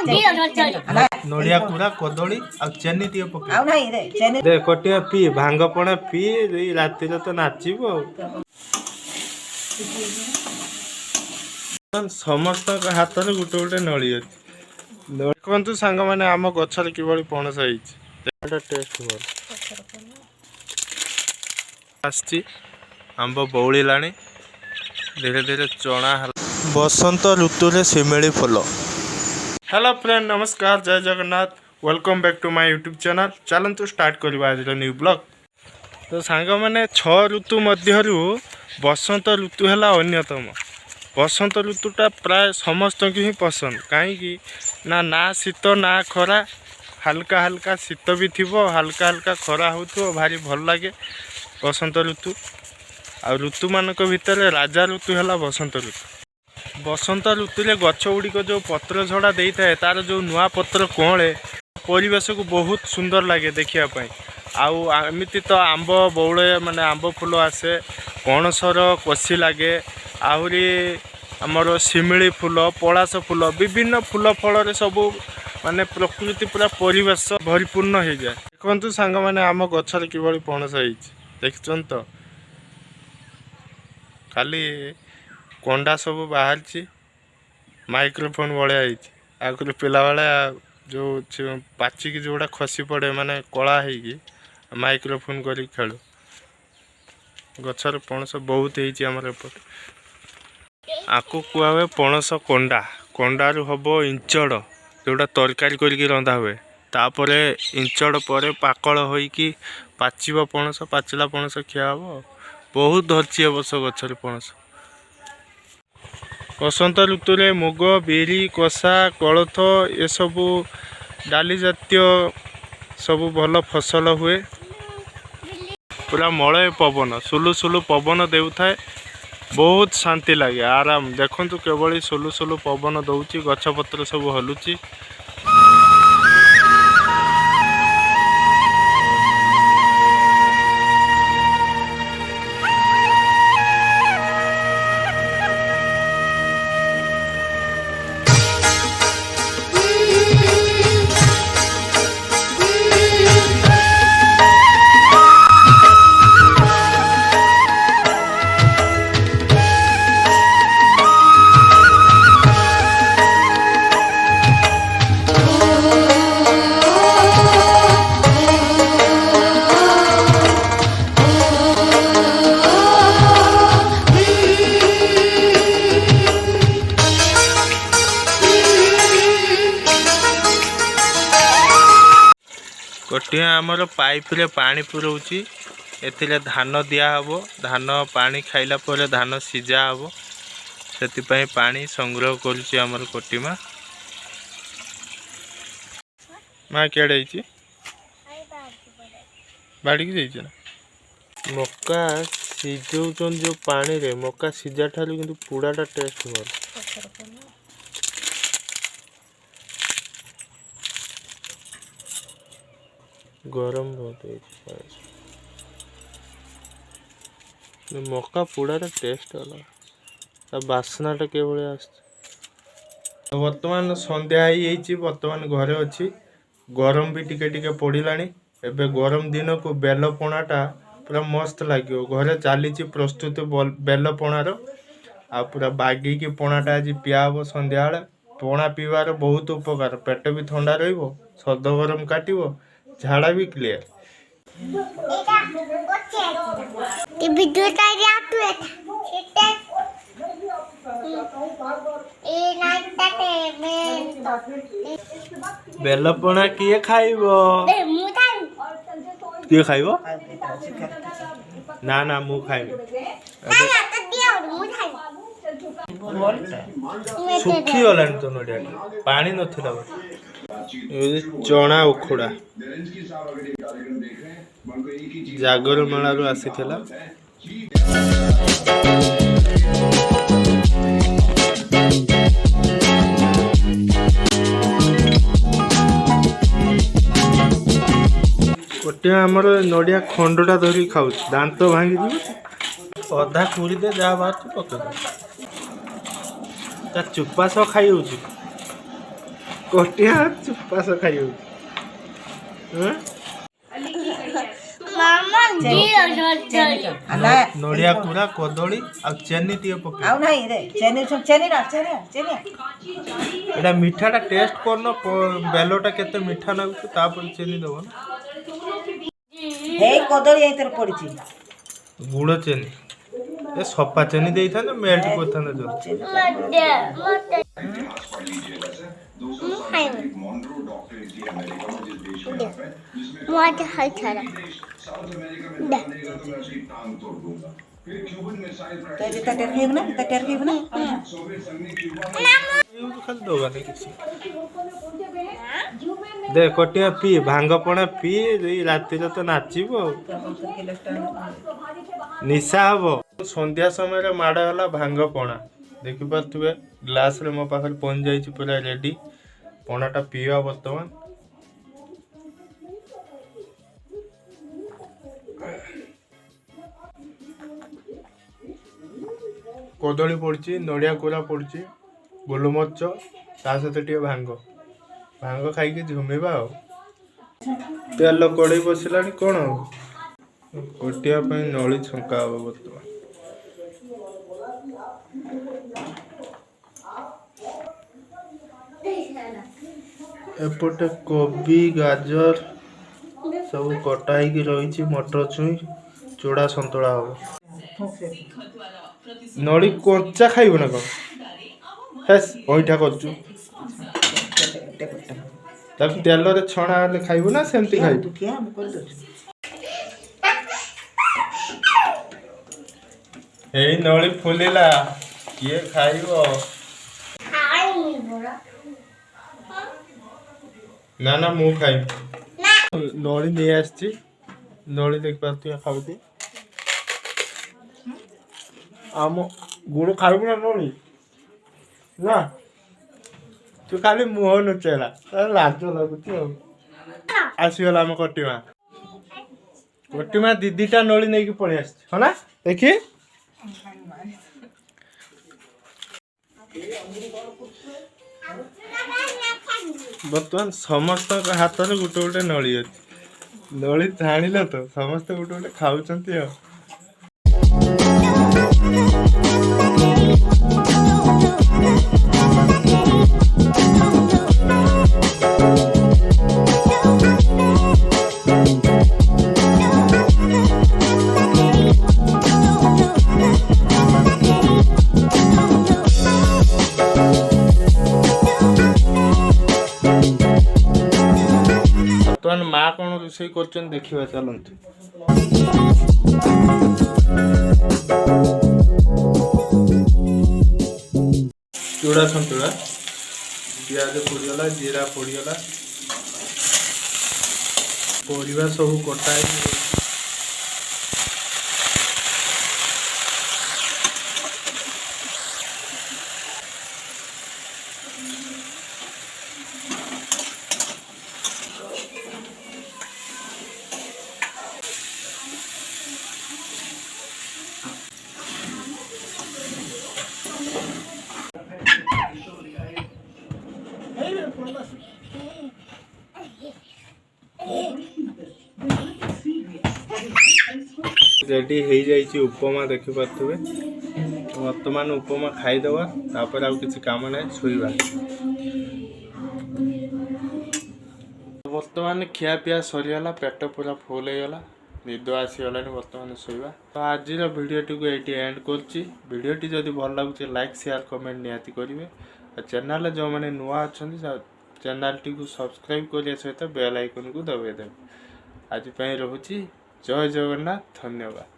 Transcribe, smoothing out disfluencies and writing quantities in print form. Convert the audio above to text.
नड़िया कूड़ा कदली आ चेनी टे पके दे कटिया पी भांग पणा पी राति तो नाचब समस्त हाथ में गोटे गोटे नली अच्छी देखु सांग मैंने आम गचर कि पणस टेस्ट भल आंब बौला धीरे धीरे चना बसंत ऋतु रे शिमिली फुल। हेलो फ्रेंड नमस्कार जय Jagannath welcome back to my YouTube channel. चलतु स्टार्ट करवा आज न्यू ब्लॉग। तो सांग मैंने 6 ऋतु मध्यरु बसंत ऋतु है अन्यतम। बसंत ऋतुटा प्राय समस्त की ही पसंद कहीं ना ना शीत ना खरा हल्का हल्का शीत भी थी हल्का हल्का खरा हो भारी भल लगे बसंत ऋतु। आ ऋतु मानक भितर राजा ऋतु है बसंत ऋतु। बसंत ऋतु रे गछ गुड़िक जो पत्र झड़ा दे था तार जो नुआ पत्र कौले परिवेश को बहुत सुंदर लगे देखापी। आमती तो आंब बौले माने आंब फूल आसे पणसर कषि लगे आहरी आमर शिमिली फूल पलाश फूल विभिन्न फूल फल सब माने प्रकृति पूरा परिवेश भरपूर्ण हो जाए। देखु सांग मैंने आम गचर कि पणस देखन तो खाली कंडा सब बाहर माइक्रोफोन भाया आगुरी पिला जो पाचिकी जोड़ा खसी पड़े माने कला हो माइक्रोफोन कर खेल गचर पणस बहुत होमर एपटे आपको कुआ हुए पणस कंडा कंडारू हम इंचड़ जोड़ा तरकारी करके रंधा हुए तापर इंचड़ पर पाकल होइकी पाचिब पणस पाचिला पणस खिया हम बहुत धरची अवश्य गचर पणस। बसंत ऋतु रे मुग बिरी कषा कोलथ ये सबू डाली जातीय सब भल फसल हुए पूरा मलय पवन सुलु सुलु पवन देउथाए बहुत शांति लगे आराम। देखु केवल सुलु सुलु पवन दौची गछपत्र सब हलुची। गोटे आमर पाइप रे पानी पुरौची एथिले धान दिया हबो धान पानी खाइला पर धान सिजा हबो सेति पई पानी संग्रह करूची आमर कोटिमा मा केड़े छी बाड़ी की जाई ना मक्का सिजौचन जो पानी रे मक्का सिजा ठालु किंतु पुडाटा टेस्ट भल गरम बहुत मक्का पुड़ा टेस्ट अलग बासनाटा के बर्तमान संध्या ही बर्तमान घरे अच्छी गरम भी टिके टिके पड़ानी एबे गरम दिन को बेल पणाटा पूरा मस्त लगे घरे चली प्रस्तुत बेल पणार आ पूरा बागी की पणाटा आज पिया हम संध्या पणा पीवार बहुत उपकार पेट भी ठंडा रद गरम काटो झाड़ा भी क्लियर। बेलपणा किए खाइबो किए खाइबो ना ना मु खाइबो सुखी गलानी तो नडिया पानी नथिला चना उखुड़ा जागर मेलारू आसी थिला गोटे आमर नड़िया खंडटा धरी खाऊ दांत भांगी अधा कुड़ी दे जहाँ बाहर पकड़ ता चुपा सह खाई हो कटिया चुपास खाई नड़िया पूरा कदली चेनी टे पका मीठाटा टेस्ट करन बेलटा केते मीठा लागुच तापर चेनी दबो गुड़ चेनी ए सफा चेनी दे था मेल्ट कर दे कटिया पी भांग पणा पी राति तो नाचब निशा हम संध्या समय माड़ भांग पणा देखिपे ग्लास रे मो पाखे पहुंच जाइए पूरा रेडी पणाटा पीवा बर्तमान कदली पड़ी नड़िया कोरा पड़ी गोलमरीच ता सहित टे भांग भांग खाई झुमेबा तेल कड़े बसला कौन कटिया नली छंका हम बर्तमान एपटे कोबी गाजर सब कटाई रही मटर छुई चूड़ा संतुला हम नड़ी कंचा खाइब ना कौन अईठा कर तेल छणा खाइब ना सेमती खाइब यही नली फुलिला किए खाइब ना ना मु खाई नली नहीं आसी नली देख पार्थ खाऊ आम गुड़ खाइब ना नली ना तू खाली मुह नुचेला लाज लगुच आसीगला आम कटिमा दीदीटा नली नहीं पलि आस ना देखी बर्तमान समस्त हाथ में गोटे गोटे नली अच्छी नली जान तो समस्त गोटे गोटे खाऊ बर्तमान माँ कौन रोषे कर देखा चलते चूड़ा संतुला प्याज पड़गला जीरा पड़गला परिवा सब कटा रेडी हो जाइए उपमा देखी पारे वर्तमान उपमा खाईदबा तापर आउ किसी काम ना शोवा वर्तमान खिया पिया सरीगला पेट पूरा फुल होगा निद आसीगला वर्तमान शोवा तो आज भिडियोटी को ये एंड करटी जदि भल लगे लाइक शेयर कमेंट निहाती करेंगे चैनल जो मैंने नुआ अच्छा चैनल टी को सब्सक्राइब करने सहित बेल आइकन को दबाई देवे आज रोची जय जगन्नाथ धन्यवाद।